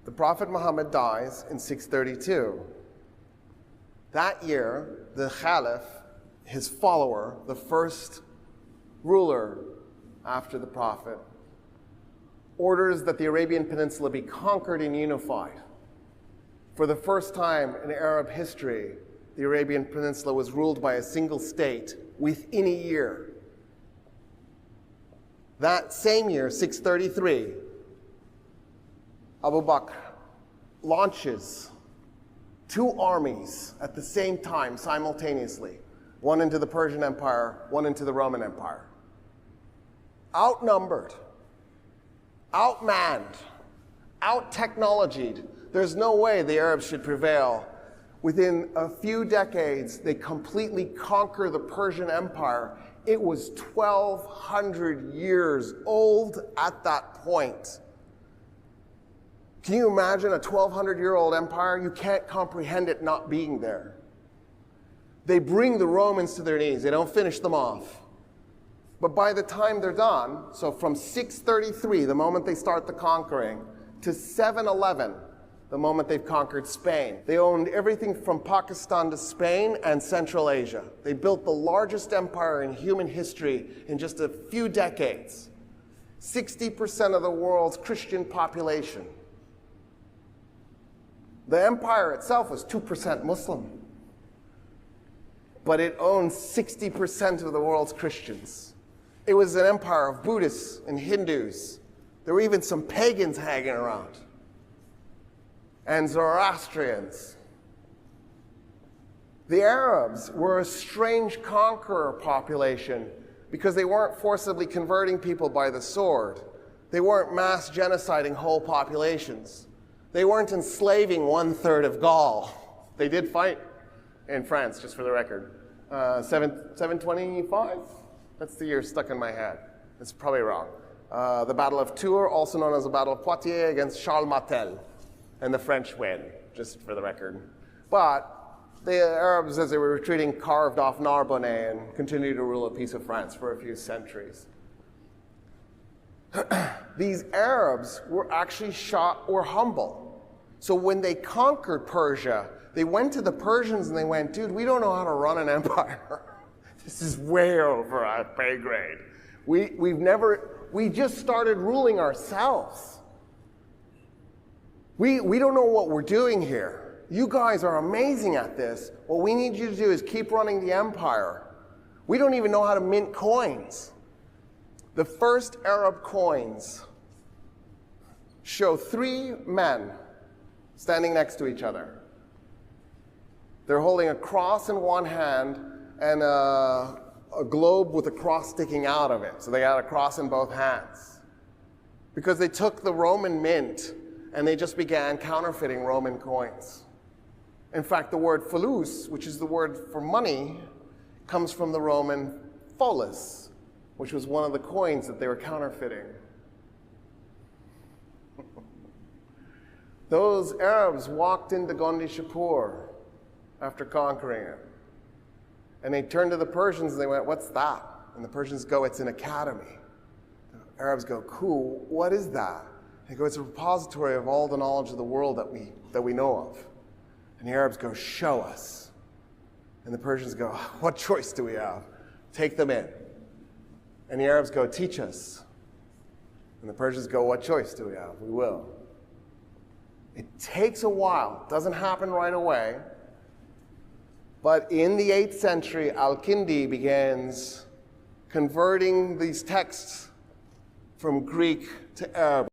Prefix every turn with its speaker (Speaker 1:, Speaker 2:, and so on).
Speaker 1: The Prophet Muhammad dies in 632. That year, the Caliph, his follower, the first ruler after the Prophet, orders that the Arabian Peninsula be conquered and unified. For the first time in Arab history, the Arabian Peninsula was ruled by a single state within a year. That same year, 633, Abu Bakr launches 2 armies at the same time, simultaneously. One into the Persian Empire, one into the Roman Empire. Outnumbered, outmanned, out-technologied. There's no way the Arabs should prevail. Within a few decades, they completely conquer the Persian Empire. It was 1,200 years old at that point. Can you imagine a 1,200-year-old empire? You can't comprehend it not being there. They bring the Romans to their knees. They don't finish them off. But by the time they're done, so from 633, the moment they start the conquering, to 711, the moment they've conquered Spain, they owned everything from Pakistan to Spain and Central Asia. They built the largest empire in human history in just a few decades. 60% of the world's Christian population. The empire itself was 2% Muslim, but it owned 60% of the world's Christians. It was an empire of Buddhists and Hindus. There were even some pagans hanging around, and Zoroastrians. The Arabs were a strange conqueror population because they weren't forcibly converting people by the sword. They weren't mass genociding whole populations. They weren't enslaving 1/3 of Gaul. They did fight in France, just for the record. 725? That's the year stuck in my head. It's probably wrong. The Battle of Tours, also known as the Battle of Poitiers, against Charles Martel. And the French win, just for the record. But the Arabs, as they were retreating, carved off Narbonne and continued to rule a piece of France for a few centuries. These Arabs were actually were humble. So when they conquered Persia, they went to the Persians and they went, dude, we don't know how to run an empire. This is way over our pay grade. We just started ruling ourselves. We don't know what we're doing here. You guys are amazing at this. What we need you to do is keep running the empire. We don't even know how to mint coins. The first Arab coins show 3 men standing next to each other. They're holding a cross in one hand and a globe with a cross sticking out of it. So they had a cross in both hands. Because they took the Roman mint and they just began counterfeiting Roman coins. In fact, the word fulus, which is the word for money, comes from the Roman folus, which was one of the coins that they were counterfeiting. Those Arabs walked into Gondi Shapur after conquering it. And they turned to the Persians and they went, what's that? And the Persians go, it's an academy. The Arabs go, cool, what is that? They go, it's a repository of all the knowledge of the world that we know of. And the Arabs go, show us. And the Persians go, what choice do we have? Take them in. And the Arabs go, teach us. And the Persians go, what choice do we have? We will. It takes a while. It doesn't happen right away. But in the 8th century, Al-Kindi begins converting these texts from Greek to Arabic.